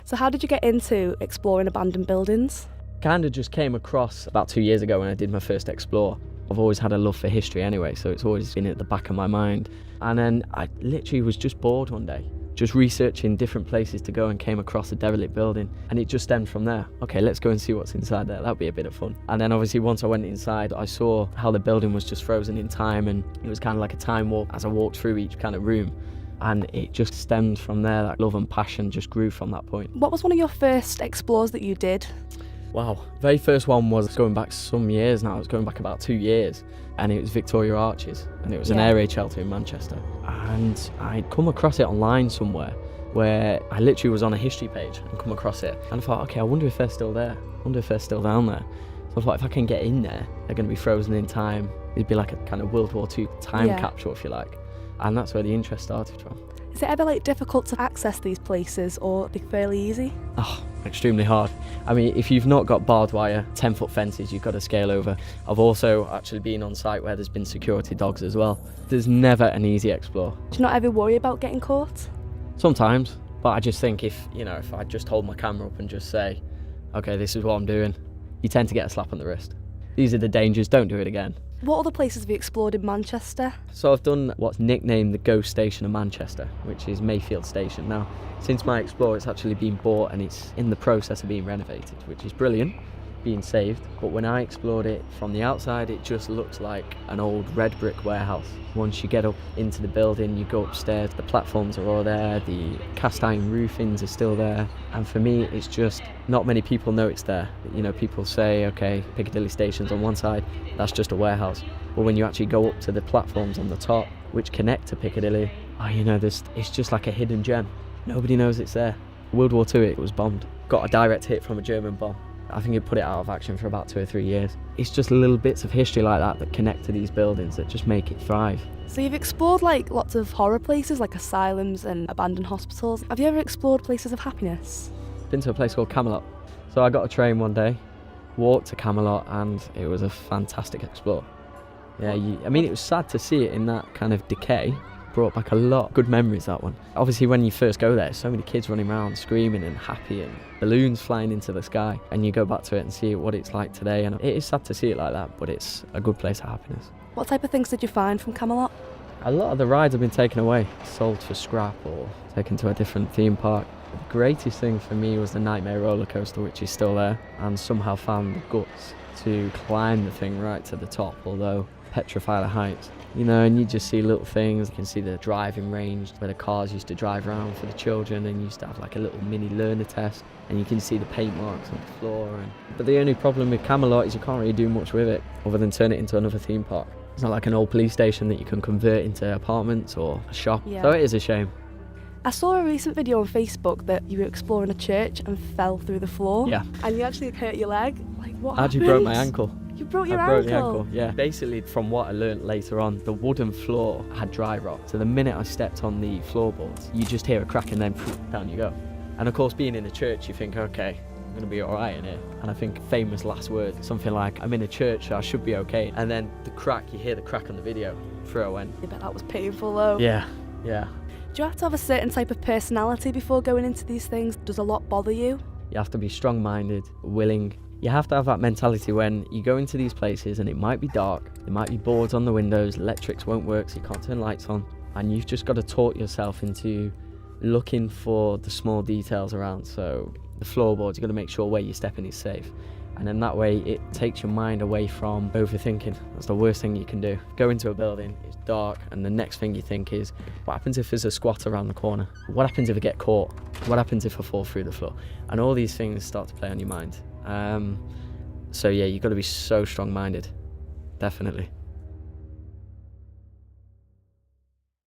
So how did you get into exploring abandoned buildings? Kind of just came across about 2 years ago when I did my first explore. I've always had a love for history anyway, so it's always been at the back of my mind. And then I literally was just bored one day, just researching different places to go, and came across a derelict building, and it just stemmed from there. Okay, let's go and see what's inside there. That'll be a bit of fun. And then obviously once I went inside, I saw how the building was just frozen in time, and it was kind of like a time warp as I walked through each kind of room. And it just stemmed from there. That love and passion just grew from that point. What was one of your first explores that you did? Wow, very first one was going back some years now. It was going back about 2 years, and it was Victoria Arches, and it was an air raid shelter in Manchester. And I'd come across it online somewhere where I literally was on a history page and come across it, and I thought, okay, I wonder if they're still there. I wonder if they're still down there. So I thought, if I can get in there, they're going to be frozen in time. It'd be like a kind of World War II time capsule, if you like. And that's where the interest started from. Is it ever difficult to access these places, or are they fairly easy? Oh, extremely hard. I mean, if you've not got barbed wire, 10-foot fences you've got to scale over. I've also actually been on site where there's been security dogs as well. There's never an easy explore. Do you not ever worry about getting caught? Sometimes, but I just think if I just hold my camera up and just say, okay, this is what I'm doing, you tend to get a slap on the wrist. These are the dangers, don't do it again. What other places have you explored in Manchester? So I've done what's nicknamed the Ghost Station of Manchester, which is Mayfield Station. Now, since my explore, it's actually been bought and it's in the process of being renovated, which is brilliant, being saved. But when I explored it from the outside, it just looks like an old red brick warehouse. Once you get up into the building, you go upstairs, the platforms are all there, the cast iron roofings are still there. And for me, it's just not many people know it's there. People say, okay, Piccadilly Station's on one side, that's just a warehouse. But when you actually go up to the platforms on the top, which connect to Piccadilly, it's just like a hidden gem. Nobody knows it's there. World War II, it was bombed. Got a direct hit from a German bomb. I think it put it out of action for about 2 or 3 years. It's just little bits of history like that connect to these buildings that just make it thrive. So you've explored lots of horror places like asylums and abandoned hospitals. Have you ever explored places of happiness? Been to a place called Camelot. So I got a train one day, walked to Camelot, and it was a fantastic explore. Yeah, it was sad to see it in that kind of decay. Brought back a lot of good memories, that one. Obviously when you first go there, so many kids running around screaming and happy and balloons flying into the sky, and you go back to it and see what it's like today, and it is sad to see it like that, but it's a good place of happiness. What type of things did you find from Camelot? A lot of the rides have been taken away, sold for scrap or taken to a different theme park. The greatest thing for me was the Nightmare roller coaster, which is still there, and somehow found the guts to climb the thing right to the top, although petrified at heights. And you just see little things. You can see the driving range where the cars used to drive around for the children, and you used to have a little mini learner test, and you can see the paint marks on the floor. But the only problem with Camelot is you can't really do much with it other than turn it into another theme park. It's not like an old police station that you can convert into apartments or a shop. So it is a shame. I saw a recent video on Facebook that you were exploring a church and fell through the floor. Yeah. And you actually hurt your leg. What happened? I actually broke my ankle. You broke your I ankle? broke the ankle, yeah. Basically, from what I learnt later on, the wooden floor had dry rot. So the minute I stepped on the floorboards, you just hear a crack and then down you go. And of course, being in a church, you think, okay, I'm going to be all right in here. And I think famous last words, something like, I'm in a church, so I should be okay. And then the crack, you hear the crack on the video, through I went. I bet that was painful though. Yeah. Do you have to have a certain type of personality before going into these things? Does a lot bother you? You have to be strong-minded, willing. You have to have that mentality when you go into these places and it might be dark, there might be boards on the windows, electrics won't work so you can't turn lights on, and you've just got to talk yourself into looking for the small details around. So the floorboards, you've got to make sure where you're stepping is safe, and then that way it takes your mind away from overthinking. That's the worst thing you can do. Go into a building, it's dark, and the next thing you think is, what happens if there's a squatter around the corner? What happens if I get caught? What happens if I fall through the floor? And all these things start to play on your mind. So yeah, you've got to be so strong-minded, definitely.